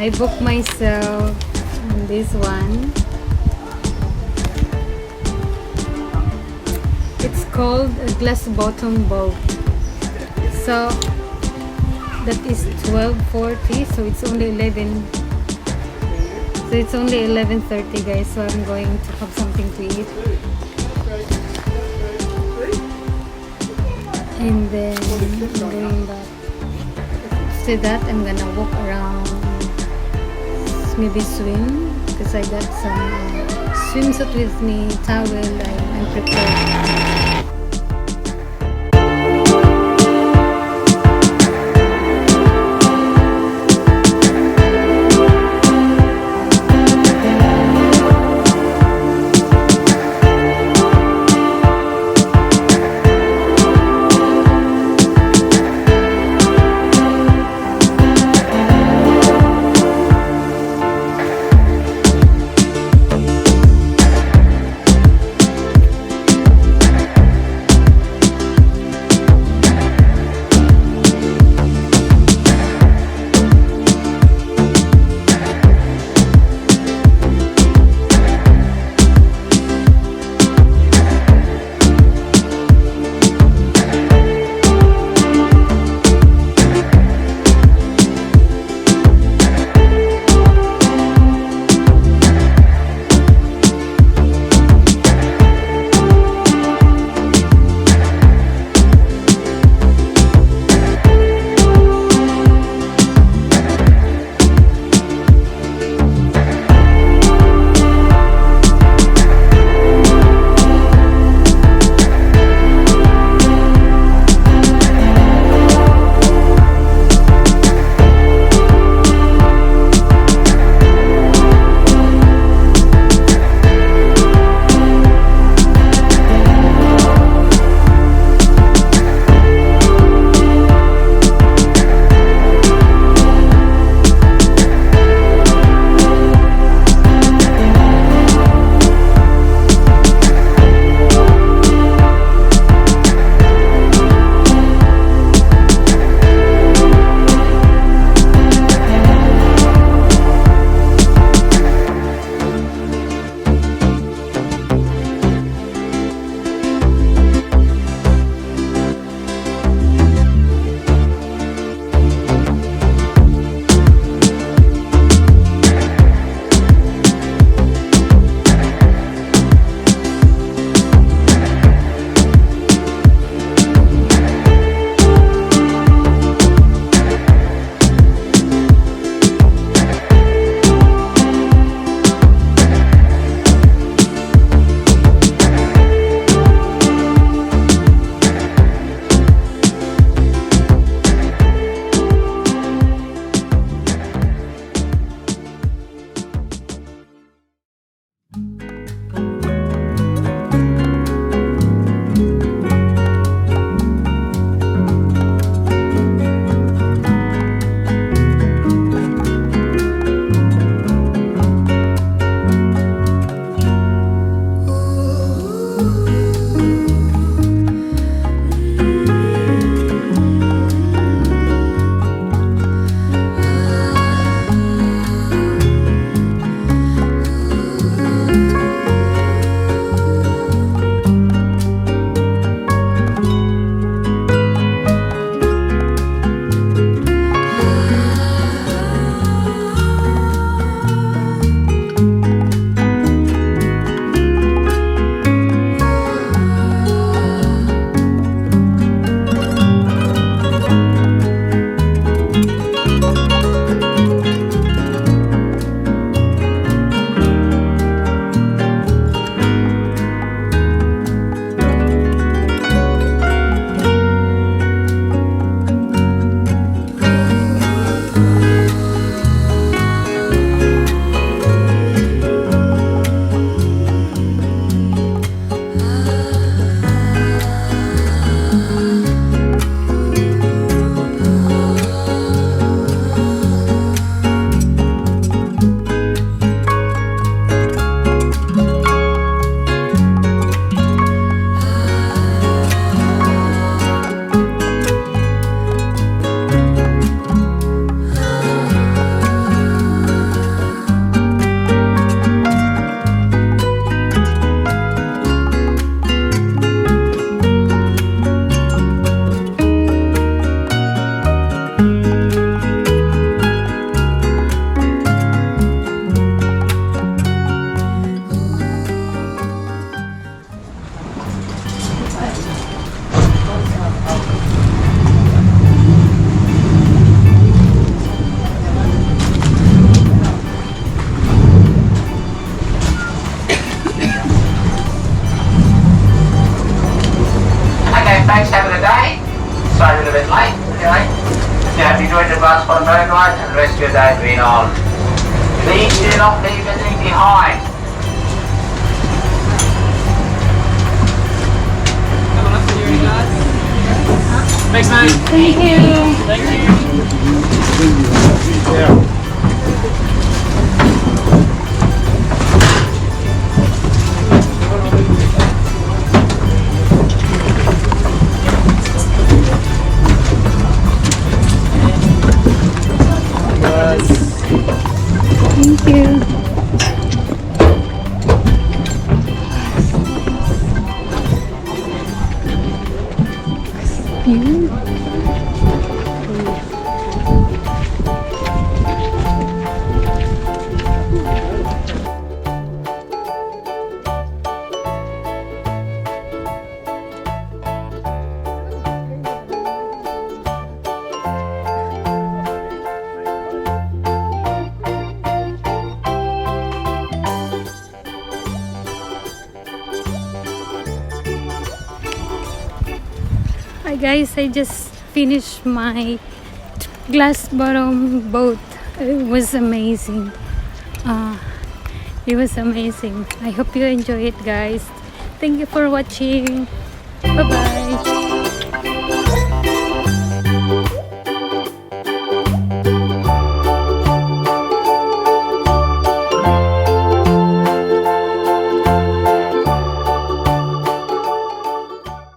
I booked myself this one. It's called a glass bottom bulb. So that is 12.40. So it's only 11. So it's only 11:30, guys. So I'm going to have something to eat. And then I'm going back. After that, I'm gonna walk around, maybe swim, because I got some swimsuit with me, towel. I'm prepared. have you joined the bus for moonlight and rescue day been on? Please do not leave anything behind. Thanks, mate. Thank you. Thank you. Thank you. View. Hi guys, I just finished my glass bottom boat. It was amazing. It was amazing. I hope you enjoy it, guys. Thank you for watching. Bye bye.